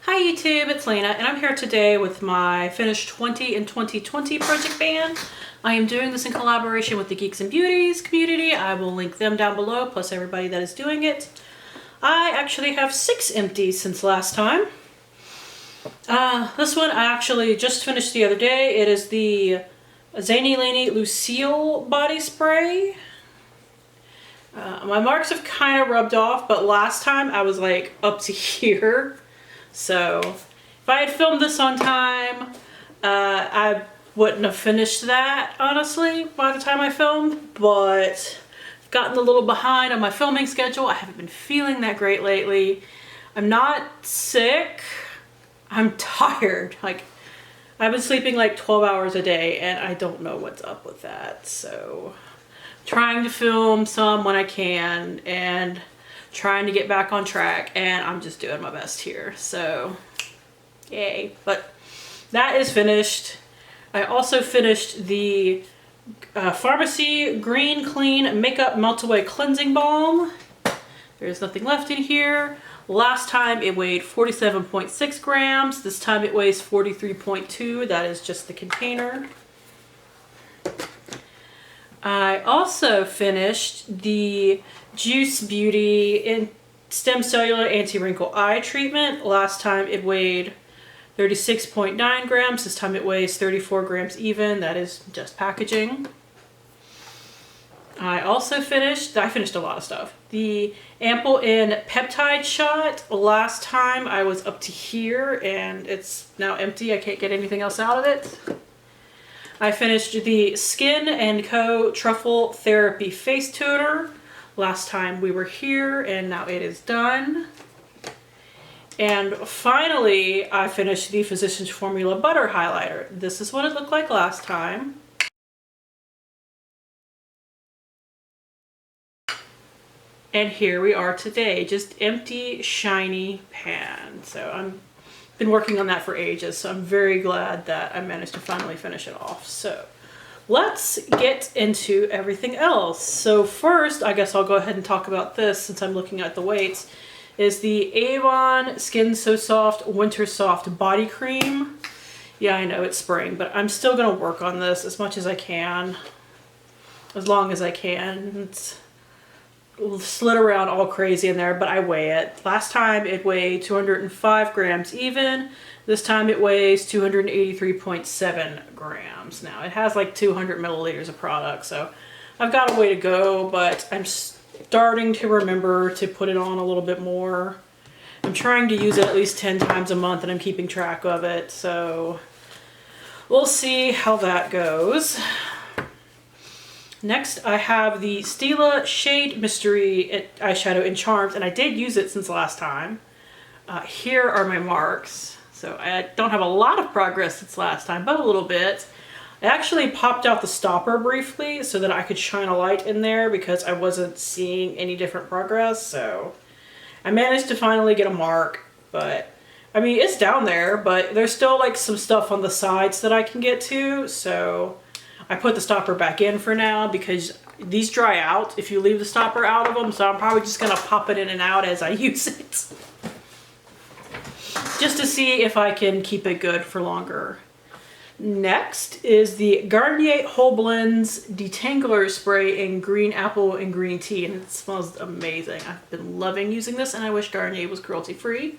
Hi YouTube, it's Lena and I'm here today with my finished 20 in 2020 project band. I am doing this in collaboration with the Geeks and Beauties community. I will link them down below, plus everybody that is doing it. I actually have 6 empties since last time. This one I actually just finished the other day. It is the Zany Laney Lucille body spray. My marks have kind of rubbed off, but last time I was like up to here. So if I had filmed this on time, I wouldn't have finished that, honestly, by the time I filmed, but I've gotten a little behind on my filming schedule. I haven't been feeling that great lately. I'm not sick. I'm tired. Like, I've been sleeping like 12 hours a day and I don't know what's up with that. So trying to film some when I can and trying to get back on track, and I'm just doing my best here. So yay. But that is finished. I also finished the Pharmacy Green Clean Makeup Melt Away Cleansing Balm. There's nothing left in here. Last time it weighed 47.6 grams. This time it weighs 43.2. That is just the container. I also finished the Juice Beauty in Stem Cellular Anti-Wrinkle Eye Treatment. Last time it weighed 36.9 grams. This time it weighs 34 grams even. That is just packaging. I also finished a lot of stuff. The Ample In Peptide Shot. Last time I was up to here and it's now empty. I can't get anything else out of it. I finished the Skin & Co. Truffle Therapy Face Toner. Last time we were here and now it is done. And finally, I finished the Physicians Formula Butter Highlighter. This is what it looked like last time. And here we are today, just empty, shiny pan. So I've been working on that for ages, so I'm very glad that I managed to finally finish it off. So let's get into everything else. So first, I guess I'll go ahead and talk about this since I'm looking at the weights, is the Avon Skin So Soft Winter Soft Body Cream. Yeah, I know it's spring, but I'm still gonna work on this as much as I can, as long as I can. It's slid around all crazy in there, but I weigh it. Last time it weighed 205 grams even. This time it weighs 283.7 grams. Now it has like 200 milliliters of product, so I've got a way to go, but I'm starting to remember to put it on a little bit more. I'm trying to use it at least 10 times a month and I'm keeping track of it, so we'll see how that goes. Next, I have the Stila Shade Mystery eyeshadow in Charms, and I did use it since last time. Here are my marks. So I don't have a lot of progress since last time, but a little bit. I actually popped out the stopper briefly so that I could shine a light in there because I wasn't seeing any different progress. So I managed to finally get a mark, but I mean, it's down there, but there's still like some stuff on the sides that I can get to. So I put the stopper back in for now because these dry out if you leave the stopper out of them, so I'm probably just gonna pop it in and out as I use it. Just to see if I can keep it good for longer. Next is the Garnier Whole Blends Detangler Spray in Green Apple and Green Tea, and it smells amazing. I've been loving using this and I wish Garnier was cruelty-free.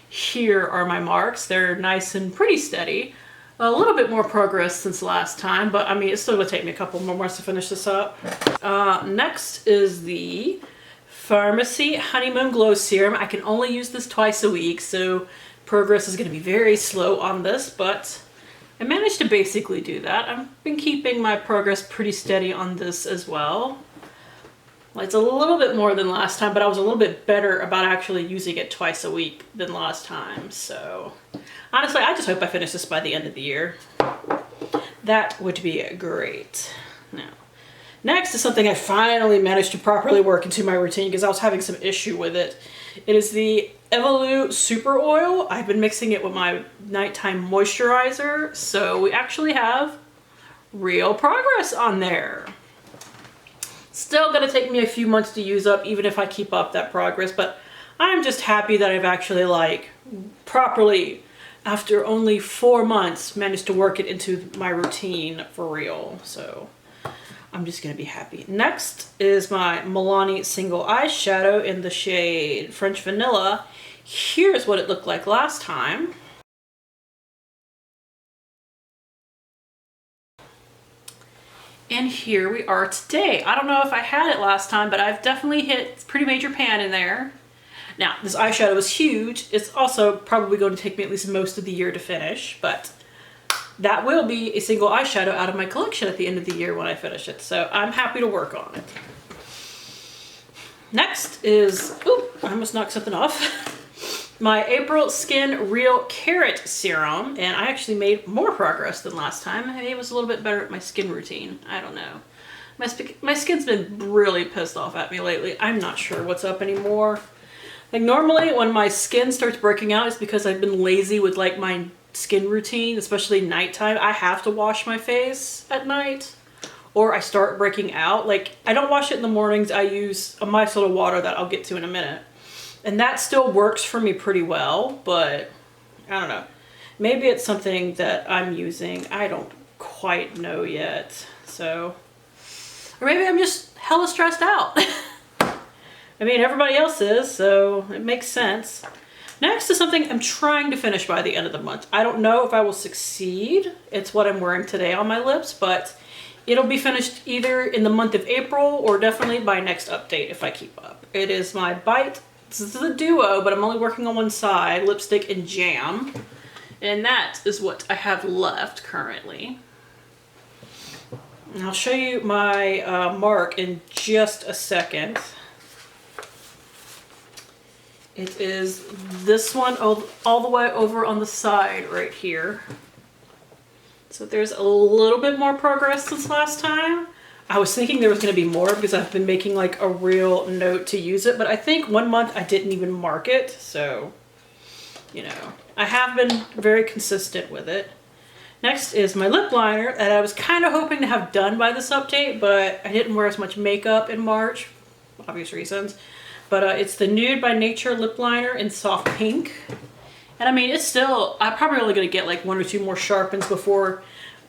Here are my marks. They're nice and pretty steady. A little bit more progress since last time, but I mean, it's still gonna take me a couple more months to finish this up. Next is the Pharmacy Honeymoon Glow Serum. I can only use this twice a week, so progress is gonna be very slow on this, but I managed to basically do that. I've been keeping my progress pretty steady on this as well. It's a little bit more than last time, but I was a little bit better about actually using it twice a week than last time, so honestly, I just hope I finish this by the end of the year. That would be great. Now, next is something I finally managed to properly work into my routine because I was having some issue with it. It is the Evolue Super Oil. I've been mixing it with my nighttime moisturizer, so we actually have real progress on there. Still gonna take me a few months to use up, even if I keep up that progress, but I'm just happy that I've actually like properly, after only 4 months, managed to work it into my routine for real. So I'm just gonna be happy. Next is my Milani single eyeshadow in the shade French Vanilla. Here's what it looked like last time. And here we are today. I don't know if I had it last time, but I've definitely hit pretty major pan in there. Now, this eyeshadow is huge. It's also probably going to take me at least most of the year to finish, but that will be a single eyeshadow out of my collection at the end of the year when I finish it. So I'm happy to work on it. Next is, ooh, I almost knocked something off. My April Skin Real Carrot Serum, and I actually made more progress than last time. Maybe it was a little bit better at my skin routine. I don't know. My skin's been really pissed off at me lately. I'm not sure what's up anymore. Like normally when my skin starts breaking out, it's because I've been lazy with like my skin routine, especially nighttime. I have to wash my face at night or I start breaking out. Like I don't wash it in the mornings. I use a micellar water that I'll get to in a minute. And that still works for me pretty well, but I don't know. Maybe it's something that I'm using. I don't quite know yet. So, or maybe I'm just hella stressed out. I mean, everybody else is, so it makes sense. Next is something I'm trying to finish by the end of the month. I don't know if I will succeed. It's what I'm wearing today on my lips, but it'll be finished either in the month of April or definitely by next update if I keep up. It is my Bite. This is a duo, but I'm only working on one side, lipstick and jam. And that is what I have left currently. And I'll show you my mark in just a second. It is this one all the way over on the side right here. So there's a little bit more progress since last time. I was thinking there was going to be more because I've been making like a real note to use it, but I think 1 month I didn't even mark it. So, you know, I have been very consistent with it. Next is my lip liner that I was kind of hoping to have done by this update, but I didn't wear as much makeup in March, obvious reasons. But it's the Nude by Nature lip liner in soft pink. And I mean, it's still, I'm probably only going to get like 1 or 2 more sharpens before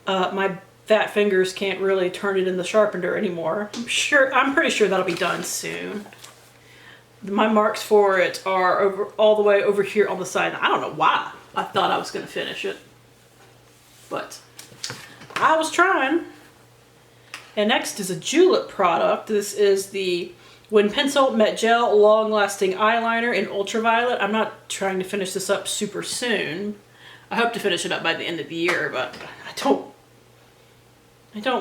my fat fingers can't really turn it in the sharpener anymore. I'm pretty sure that'll be done soon. My marks for it are all the way over here on the side. I don't know why I thought I was going to finish it, but I was trying. And next is a Julep product. This is the Win Pencil Matte Gel Long Lasting Eyeliner in Ultraviolet. I'm not trying to finish this up super soon. I hope to finish it up by the end of the year, but I don't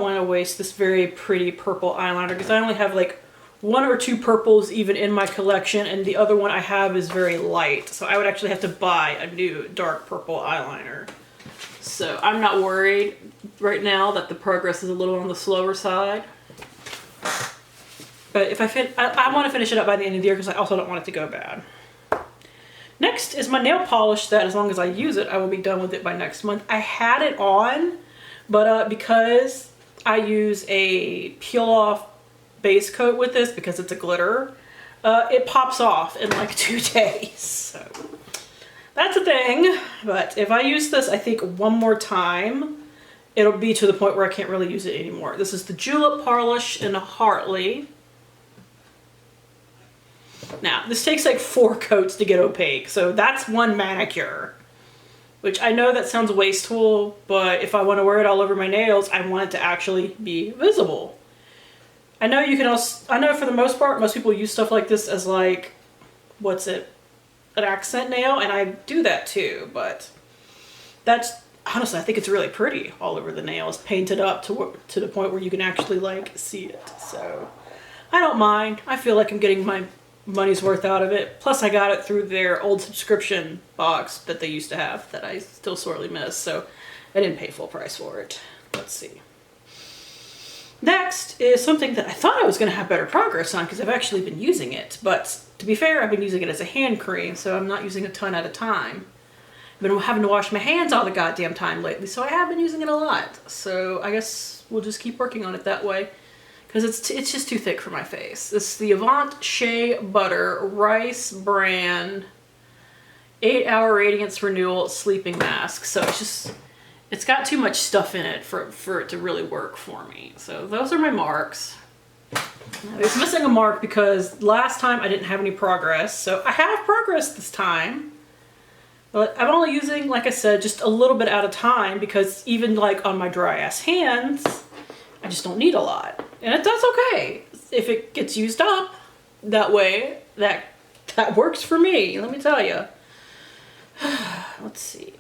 want to waste this very pretty purple eyeliner because I only have like 1 or 2 purples even in my collection, and the other one I have is very light. So I would actually have to buy a new dark purple eyeliner. So I'm not worried right now that the progress is a little on the slower side. But if I want to finish it up by the end of the year because I also don't want it to go bad. Next is my nail polish that as long as I use it, I will be done with it by next month. I had it on, but because I use a peel off base coat with this because it's a glitter, it pops off in like 2 days. So that's a thing. But if I use this, I think 1 more time, it'll be to the point where I can't really use it anymore. This is the Julep Polish in Hartley. Now, this takes like 4 coats to get opaque, so that's 1 manicure. Which I know that sounds wasteful, but if I want to wear it all over my nails, I want it to actually be visible. I know you can also, I know for the most part, most people use stuff like this as like, what's it, an accent nail, and I do that too, but that's, honestly, I think it's really pretty all over the nails, painted up to the point where you can actually like see it. So I don't mind. I feel like I'm getting my money's worth out of it. Plus I got it through their old subscription box that they used to have that I still sorely miss, so I didn't pay full price for it. Let's see. Next is something that I thought I was going to have better progress on because I've actually been using it, but to be fair, I've been using it as a hand cream, so I'm not using a ton at a time. I've been having to wash my hands all the goddamn time lately, so I have been using it a lot. So I guess we'll just keep working on it that way. Because it's just too thick for my face. This is the Avant Shea Butter Rice Bran 8-hour radiance renewal sleeping mask. So it's got too much stuff in it for it to really work for me. So those are my marks. It's missing a mark because last time I didn't have any progress. So I have progress this time. But I'm only using, like I said, just a little bit at a time because even like on my dry ass hands, I just don't need a lot. And that's okay. If it gets used up that way, that works for me, let me tell you. Let's see.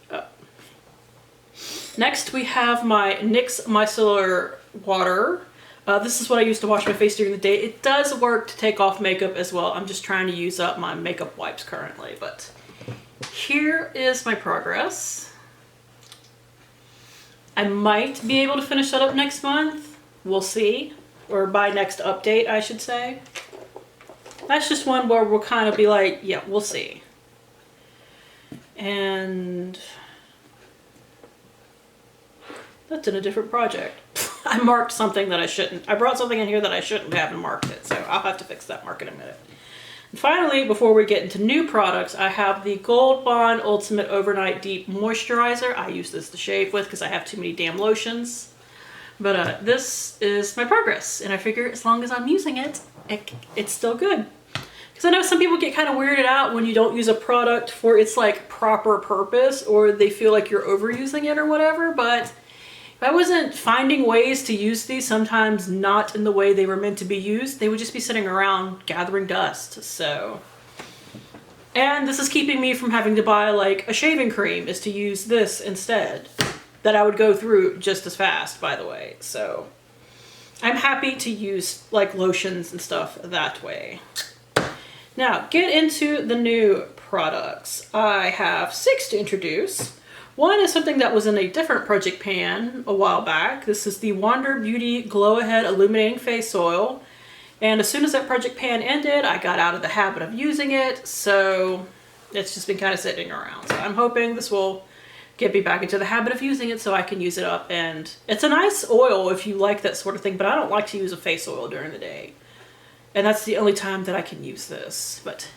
Next we have my NYX micellar water. This is what I use to wash my face during the day. It does work to take off makeup as well. I'm just trying to use up my makeup wipes currently, but here is my progress. I might be able to finish that up next month. We'll see. Or by next update, I should say. That's just one where we'll kind of be like, yeah, we'll see. And that's in a different project. I marked something that I shouldn't. I brought something in here that I shouldn't have and marked it. So I'll have to fix that mark in a minute. And finally, before we get into new products, I have the Gold Bond Ultimate Overnight Deep Moisturizer. I use this to shave with because I have too many damn lotions. But this is my progress. And I figure as long as I'm using it, it's still good. Because I know some people get kind of weirded out when you don't use a product for its like proper purpose, or they feel like you're overusing it or whatever. But if I wasn't finding ways to use these, sometimes not in the way they were meant to be used, they would just be sitting around gathering dust. So, and this is keeping me from having to buy like a shaving cream, is to use this instead, that I would go through just as fast, by the way. So I'm happy to use like lotions and stuff that way. Now, get into the new products. I have 6 to introduce. One is something that was in a different project pan a while back. This is the Wander Beauty Glow Ahead Illuminating Face Oil. And as soon as that project pan ended, I got out of the habit of using it, so it's just been kind of sitting around. So I'm hoping this will get me back into the habit of using it so I can use it up. And it's a nice oil if you like that sort of thing, but I don't like to use a face oil during the day. And that's the only time that I can use this. But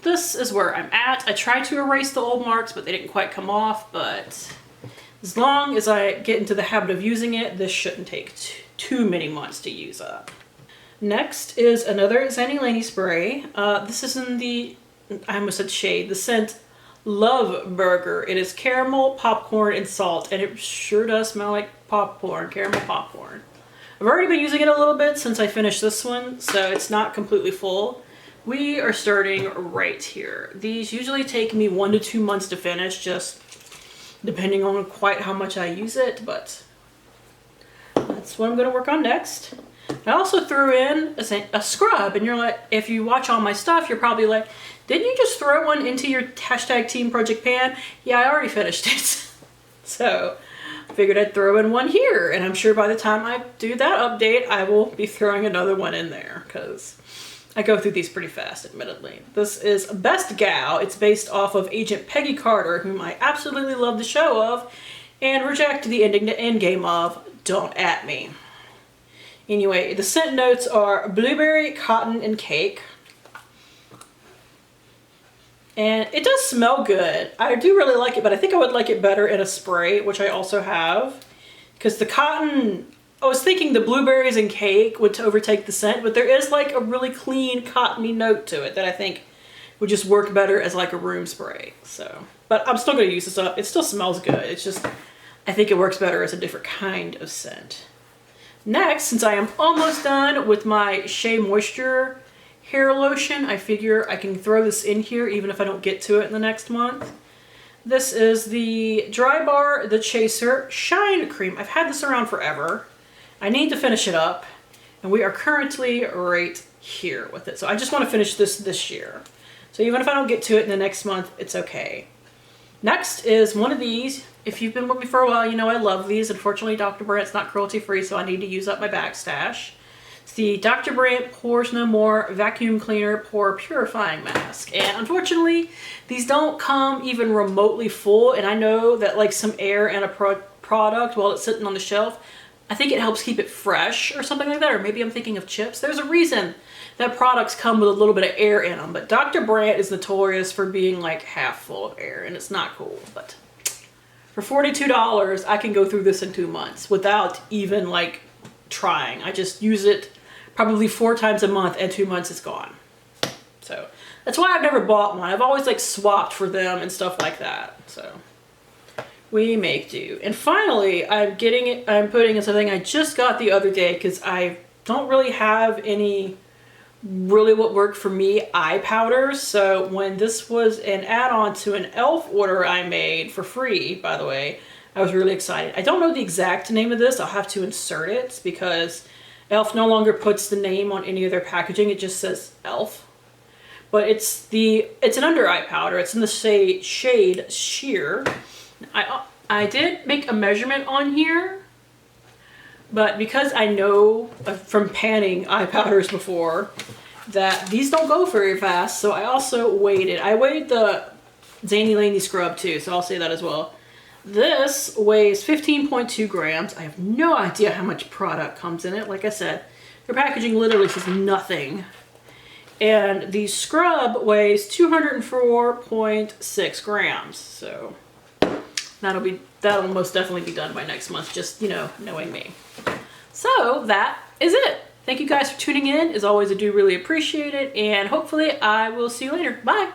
this is where I'm at. I tried to erase the old marks, but they didn't quite come off. But as long as I get into the habit of using it, this shouldn't take too many months to use up. Next is another Zany Laney spray. This is in the, I almost said shade, the scent Love Burger. It is caramel, popcorn, and salt. And it sure does smell like popcorn, caramel popcorn. I've already been using it a little bit since I finished this one, so it's not completely full. We are starting right here. These usually take me 1 to 2 months to finish, just depending on quite how much I use it, but that's what I'm going to work on next. I also threw in a scrub, and you're like, if you watch all my stuff, you're probably like, didn't you just throw one into your hashtag Team Project Pan? Yeah, I already finished it. So I figured I'd throw in one here, and I'm sure by the time I do that update, I will be throwing another one in there, because I go through these pretty fast, admittedly. This is Best Gal. It's based off of Agent Peggy Carter, whom I absolutely love the show of, and reject the end game of Don't At Me. Anyway, the scent notes are blueberry, cotton, and cake. And it does smell good. I do really like it, but I think I would like it better in a spray, which I also have. Because the cotton, I was thinking the blueberries and cake would overtake the scent, but there is like a really clean cottony note to it that I think would just work better as like a room spray. So, but I'm still going to use this up. It still smells good. It's just, I think it works better as a different kind of scent. Next, since I am almost done with my Shea Moisture hair lotion, I figure I can throw this in here even if I don't get to it in the next month. This is the Dry Bar The Chaser Shine Cream. I've had this around forever. I need to finish it up, and we are currently right here with it. So I just want to finish this year. So even if I don't get to it in the next month, it's okay. Next is one of these. If you've been with me for a while, you know I love these. Unfortunately, Dr. Brandt's not cruelty free, so I need to use up my backstash. It's the Dr. Brandt Pores No More Vacuum Cleaner Pore Purifying Mask. And unfortunately, these don't come even remotely full. And I know that like some air in a product while it's sitting on the shelf, I think it helps keep it fresh or something like that. Or maybe I'm thinking of chips. There's a reason that products come with a little bit of air in them. But Dr. Brandt is notorious for being like half full of air, and it's not cool. But for $42, I can go through this in 2 months without even like trying. I just use it probably 4 times a month, and 2 months it's gone. So that's why I've never bought one. I've always like swapped for them and stuff like that. So we make do. And finally, I'm putting in something I just got the other day because I don't really have any really what worked for me eye powders. So when this was an add-on to an e.l.f. order I made for free, by the way, I was really excited. I don't know the exact name of this. I'll have to insert it because e.l.f. no longer puts the name on any of their packaging. It just says e.l.f. But it's an under eye powder. It's in the shade Sheer. I did make a measurement on here, but because I know from panning eye powders before that these don't go very fast, so I also weighed it. I weighed the Zany Laney scrub too, so I'll say that as well. This weighs 15.2 grams. I have no idea how much product comes in it. Like I said, their packaging literally says nothing. And the scrub weighs 204.6 grams. So that'll most definitely be done by next month, just, you know, knowing me. So that is it. Thank you guys for tuning in. As always, I do really appreciate it, and hopefully I will see you later. Bye.